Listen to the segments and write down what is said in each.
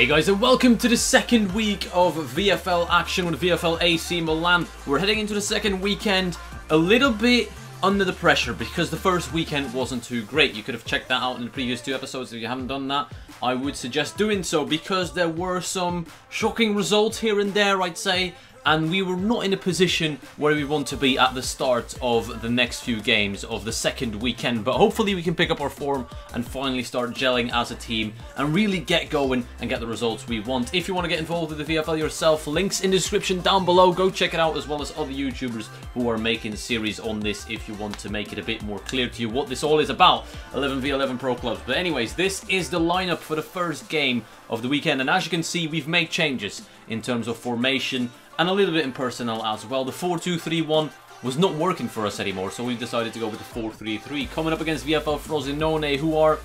Hey guys, and welcome to the second week of VFL action with VFL AC Milan. We're heading into the second weekend a little bit under the pressure because the first weekend wasn't too great. You could have checked that out in the previous two episodes. If you haven't done that, I would suggest doing so because there were some shocking results here and there, I'd say. And we were not in a position where we want to be at the start of the next few games of the second weekend. But hopefully we can pick up our form and finally start gelling as a team and really get going and get the results we want. If you want to get involved with the VFL yourself, links in the description down below. Go check it out, as well as other YouTubers who are making series on this if you want to make it a bit more clear to you what this all is about. 11v11 pro clubs. But anyways, this is the lineup for the first game of the weekend. And as you can see, we've made changes in terms of formation and a little bit in personnel as well. The 4-2-3-1 was not working for us anymore, so we decided to go with the 4-3-3. Coming up against VFL Frosinone, who are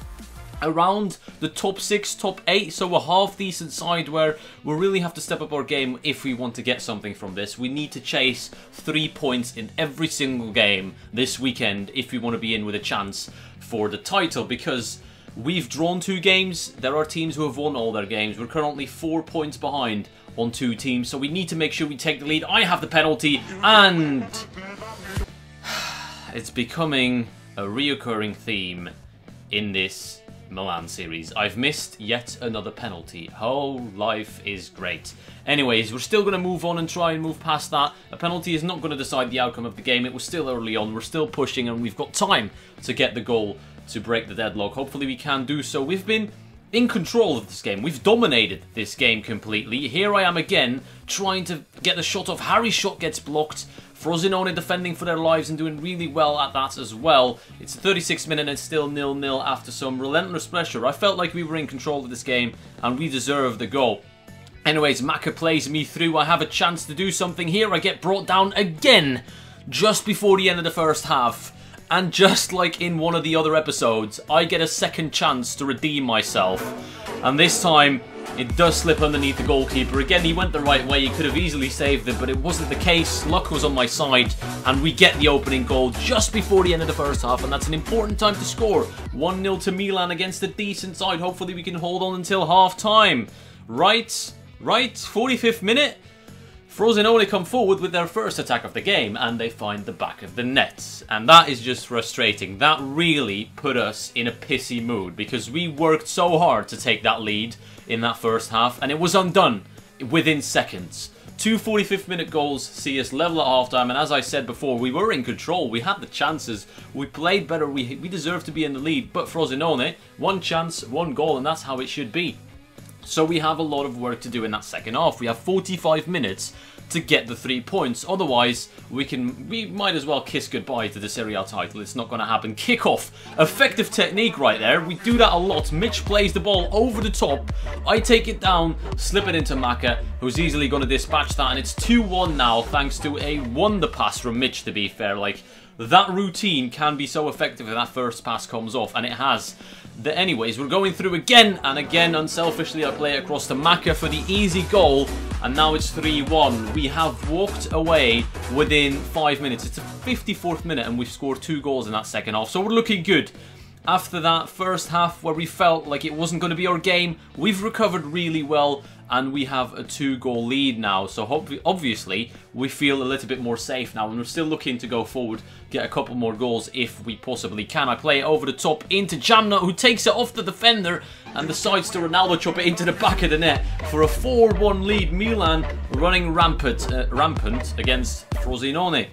around the top 6, top 8, so a half-decent side where we really have to step up our game if we want to get something from this. We need to chase 3 points in every single game this weekend if we want to be in with a chance for the title, because we've drawn 2 games. There are teams who have won all their games. We're currently 4 points behind on 2 teams, so we need to make sure we take the lead. I have the penalty, and it's becoming a reoccurring theme in this Milan series. I've missed yet another penalty. Oh, life is great. Anyways, we're still going to move on and try and move past that. A penalty is not going to decide the outcome of the game. It was still early on. We're still pushing, and we've got time to get the goal to break the deadlock. Hopefully we can do so. We've been in control of this game. We've dominated this game completely. Here I am again, trying to get the shot off. Harry's shot gets blocked. Frosinone defending for their lives and doing really well at that as well. It's the 36th minute and it's still 0-0 after some relentless pressure. I felt like we were in control of this game and we deserved the goal. Anyways, Maka plays me through. I have a chance to do something here. I get brought down again just before the end of the first half. And just like in one of the other episodes, I get a second chance to redeem myself. And this time, it does slip underneath the goalkeeper. Again, he went the right way. He could have easily saved it, but it wasn't the case. Luck was on my side, and we get the opening goal just before the end of the first half, and that's an important time to score. 1-0 to Milan against a decent side. Hopefully we can hold on until half-time. Right, 45th minute. Frosinone come forward with their first attack of the game and they find the back of the net. And that is just frustrating. That really put us in a pissy mood because we worked so hard to take that lead in that first half and it was undone within seconds. 2 45th minute goals see us level at halftime, and as I said before, we were in control. We had the chances. We played better. We deserved to be in the lead, but Frosinone, 1 chance, 1 goal, and that's how it should be. So we have a lot of work to do in that second half. We have 45 minutes to get the 3 points. Otherwise, we might as well kiss goodbye to the Serie A title. It's not going to happen. Kickoff. Effective technique right there. We do that a lot. Mitch plays the ball over the top. I take it down, slip it into Maka, who's easily going to dispatch that. And it's 2-1 now, thanks to a wonder pass from Mitch, to be fair. Like, that routine can be so effective if that first pass comes off, and it has. Anyways, we're going through again, and again, unselfishly, I play it across to Maka for the easy goal, and now it's 3-1. We have walked away within 5 minutes. It's the 54th minute, and we've scored 2 goals in that second half, so we're looking good. After that first half where we felt like it wasn't going to be our game, we've recovered really well and we have a 2-goal lead now. So obviously we feel a little bit more safe now, and we're still looking to go forward, get a couple more goals if we possibly can. I play it over the top into Jamna, who takes it off the defender and decides to Ronaldo chop it into the back of the net for a 4-1 lead. Milan running rampant against Frosinone.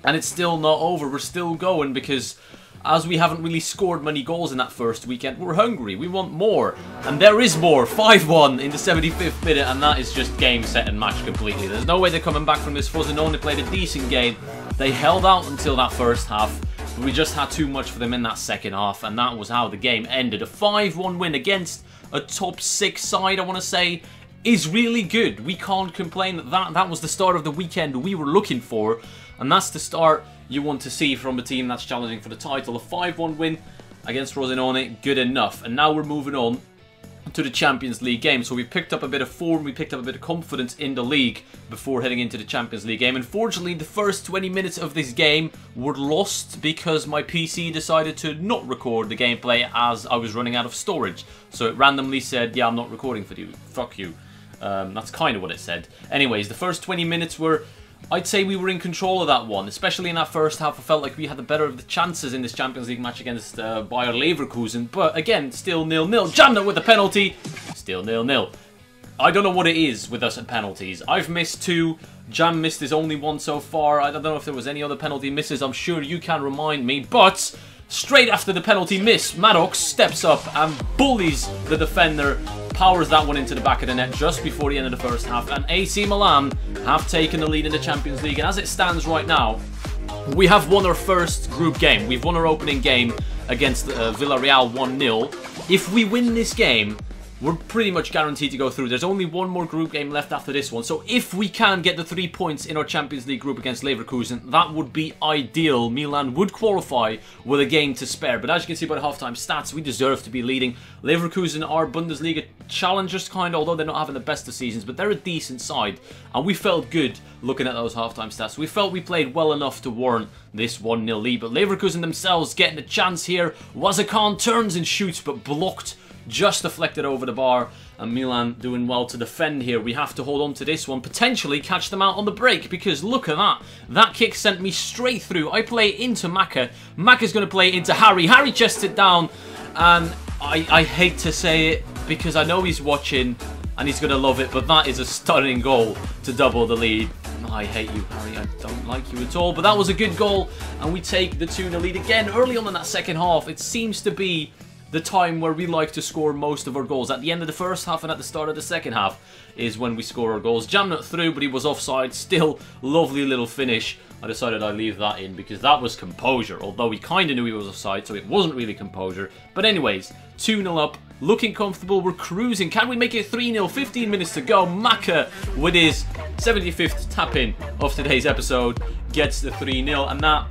And it's still not over. We're still going because as we haven't really scored many goals in that first weekend, we're hungry. We want more. And there is more. 5-1 in the 75th minute, and that is just game, set, and match completely. There's no way they're coming back from this. Frosinone played a decent game. They held out until that first half. We just had too much for them in that second half, and that was how the game ended. A 5-1 win against a top 6 side, I want to say, is really good. We can't complain. That was the start of the weekend we were looking for, and that's the start you want to see from a team that's challenging for the title. A 5-1 win against Frosinone, good enough. And now we're moving on to the Champions League game. So we picked up a bit of form, we picked up a bit of confidence in the league before heading into the Champions League game. Unfortunately, the first 20 minutes of this game were lost because my PC decided to not record the gameplay as I was running out of storage. So it randomly said, yeah, I'm not recording for you, fuck you. That's kind of what it said. Anyways, the first 20 minutes were... I'd say we were in control of that one, especially in that first half. I felt like we had the better of the chances in this Champions League match against Bayer Leverkusen. But again, still 0-0. Jamna with a penalty. Still 0-0. I don't know what it is with us at penalties. I've missed 2. Jam missed his only 1 so far. I don't know if there was any other penalty misses. I'm sure you can remind me. But straight after the penalty miss, Maddox steps up and bullies the defender. Powers that one into the back of the net just before the end of the first half, and AC Milan have taken the lead in the Champions League. And as it stands right now, we have won our first group game. We've won our opening game against Villarreal 1-0. If we win this game, we're pretty much guaranteed to go through. There's only one more group game left after this one. So if we can get the 3 points in our Champions League group against Leverkusen, that would be ideal. Milan would qualify with a game to spare. But as you can see by the halftime stats, we deserve to be leading. Leverkusen are Bundesliga challengers, kind of, although they're not having the best of seasons. But they're a decent side. And we felt good looking at those halftime stats. We felt we played well enough to warrant this 1-0 lead. But Leverkusen themselves getting a chance here. Wazakan turns and shoots, but blocked. Just deflected over the bar, and Milan doing well to defend here. We have to hold on to this one, potentially catch them out on the break, because look at that. That kick sent me straight through. I play it into Maka. Maka's going to play it into Harry. Harry chests it down, and I hate to say it, because I know he's watching, and he's going to love it, but that is a stunning goal to double the lead. I hate you, Harry. I don't like you at all, but that was a good goal, and we take the 2-0 lead again. Early on in that second half, it seems to be the time where we like to score most of our goals. At the end of the first half and at the start of the second half is when we score our goals. Jamnut through, but he was offside. Still, lovely little finish. I decided I'd leave that in because that was composure. Although we kind of knew he was offside, so it wasn't really composure. But anyways, 2-0 up. Looking comfortable. We're cruising. Can we make it 3-0? 15 minutes to go. Maka, with his 75th tap-in of today's episode, gets the 3-0. And that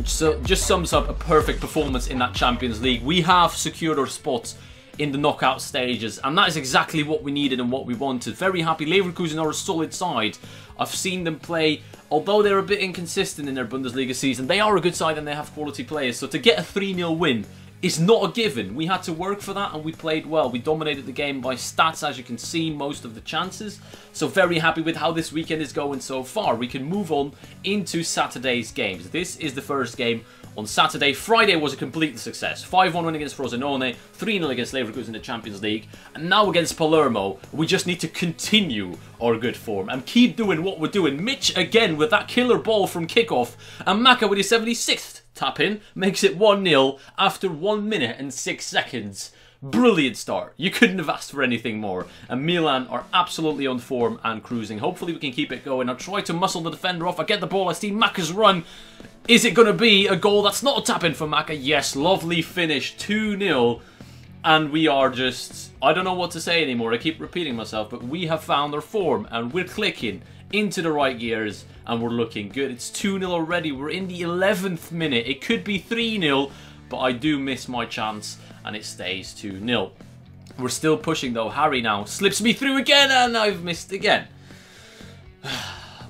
just sums up a perfect performance in that Champions League. We have secured our spots in the knockout stages, and that is exactly what we needed and what we wanted. Very happy. Leverkusen are a solid side. I've seen them play, although they're a bit inconsistent in their Bundesliga season, they are a good side and they have quality players. So to get a 3-0 win is not a given. We had to work for that, and we played well. We dominated the game by stats, as you can see, most of the chances. So very happy with how this weekend is going so far. We can move on into Saturday's games. This is the first game on Saturday. Friday was a complete success. 5-1 win against Frosinone, 3-0 against Leverkusen in the Champions League, and now against Palermo, we just need to continue our good form and keep doing what we're doing. Mitch again with that killer ball from kickoff, and Maka with his 76th tap-in makes it 1-0 after 1 minute and 6 seconds. Brilliant start. You couldn't have asked for anything more. And Milan are absolutely on form and cruising. Hopefully we can keep it going. I'll try to muscle the defender off. I get the ball. I see Maka's run. Is it going to be a goal? That's not a tap-in for Maka. Yes, lovely finish. 2-0. And we are just... I don't know what to say anymore. I keep repeating myself. But we have found our form. And we're clicking into the right gears. And we're looking good. It's 2-0 already. We're in the 11th minute. It could be 3-0. But I do miss my chance. And it stays 2-0. We're still pushing though. Harry now slips me through again, and I've missed again.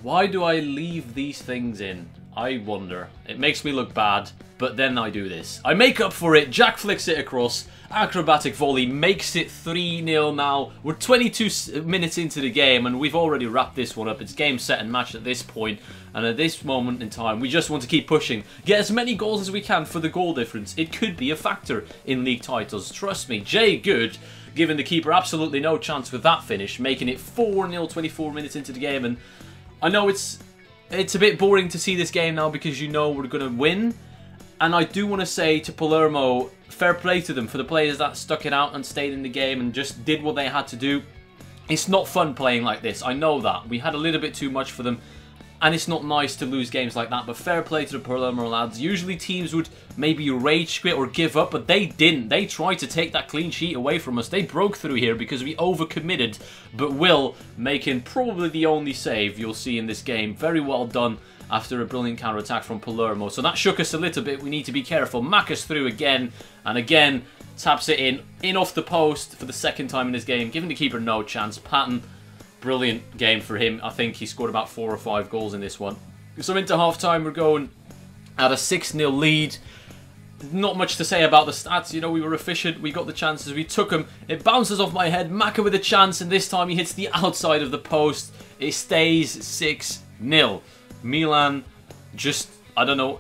Why do I leave these things in? I wonder. It makes me look bad, but then I do this. I make up for it. Jack flicks it across. Acrobatic volley makes it 3-0 now. We're 22 minutes into the game, and we've already wrapped this one up. It's game, set, and match at this point. And at this moment in time, we just want to keep pushing. Get as many goals as we can for the goal difference. It could be a factor in league titles. Trust me, Jay Good, giving the keeper absolutely no chance with that finish, making it 4-0 24 minutes into the game. And I know it's a bit boring to see this game now because you know we're going to win. And I do want to say to Palermo, fair play to them for the players that stuck it out and stayed in the game and just did what they had to do. It's not fun playing like this. I know that. We had a little bit too much for them. And it's not nice to lose games like that, but fair play to the Palermo lads. Usually teams would maybe rage quit or give up, but they didn't. They tried to take that clean sheet away from us. They broke through here because we overcommitted, but Will making probably the only save you'll see in this game. Very well done after a brilliant counter-attack from Palermo. So that shook us a little bit. We need to be careful. Maka's through again, and again, taps it in off the post for the second time in his game, giving the keeper no chance. Patton, brilliant game for him. I think he scored about 4 or 5 goals in this one. So into half-time, we're going at a 6-0 lead. Not much to say about the stats, you know, we were efficient, we got the chances, we took them. It bounces off my head, Maka with a chance, and this time he hits the outside of the post. It stays 6-0. Milan, just, I don't know,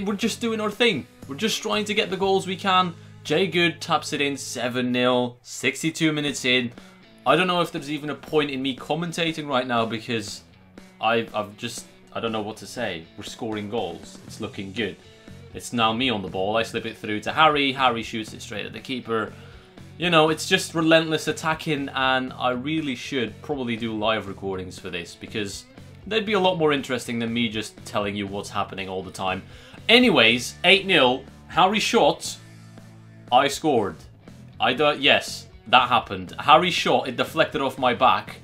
we're just doing our thing. We're just trying to get the goals we can. Jay Good taps it in, 7-0, 62 minutes in. I don't know if there's even a point in me commentating right now because I don't know what to say. We're scoring goals. It's looking good. It's now me on the ball. I slip it through to Harry. Harry shoots it straight at the keeper. You know, it's just relentless attacking, and I really should probably do live recordings for this because they'd be a lot more interesting than me just telling you what's happening all the time. Anyways, 8-0. Harry shot. I scored. Yes, that happened. Harry shot. It deflected off my back,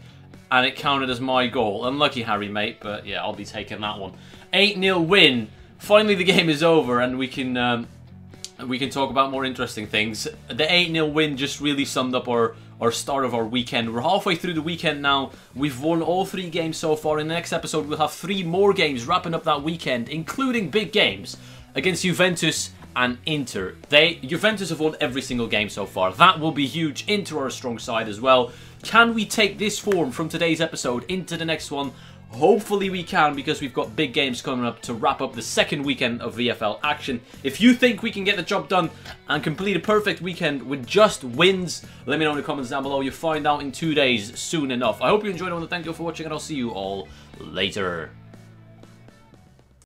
and it counted as my goal. Unlucky Harry, mate, but yeah, I'll be taking that one. 8-0 win. Finally, the game is over, and we can talk about more interesting things. The 8-0 win just really summed up our start of our weekend. We're halfway through the weekend now. We've won all 3 games so far. In the next episode, we'll have 3 more games wrapping up that weekend, including big games against Juventus and Inter. Juventus have won every single game so far. That will be huge. Inter are a strong side as well. Can we take this form from today's episode into the next one? Hopefully we can, because we've got big games coming up to wrap up the second weekend of VFL action. If you think we can get the job done and complete a perfect weekend with just wins, let me know in the comments down below. You'll find out in 2 days soon enough. I hope you enjoyed it. I want to thank you for watching, and I'll see you all later.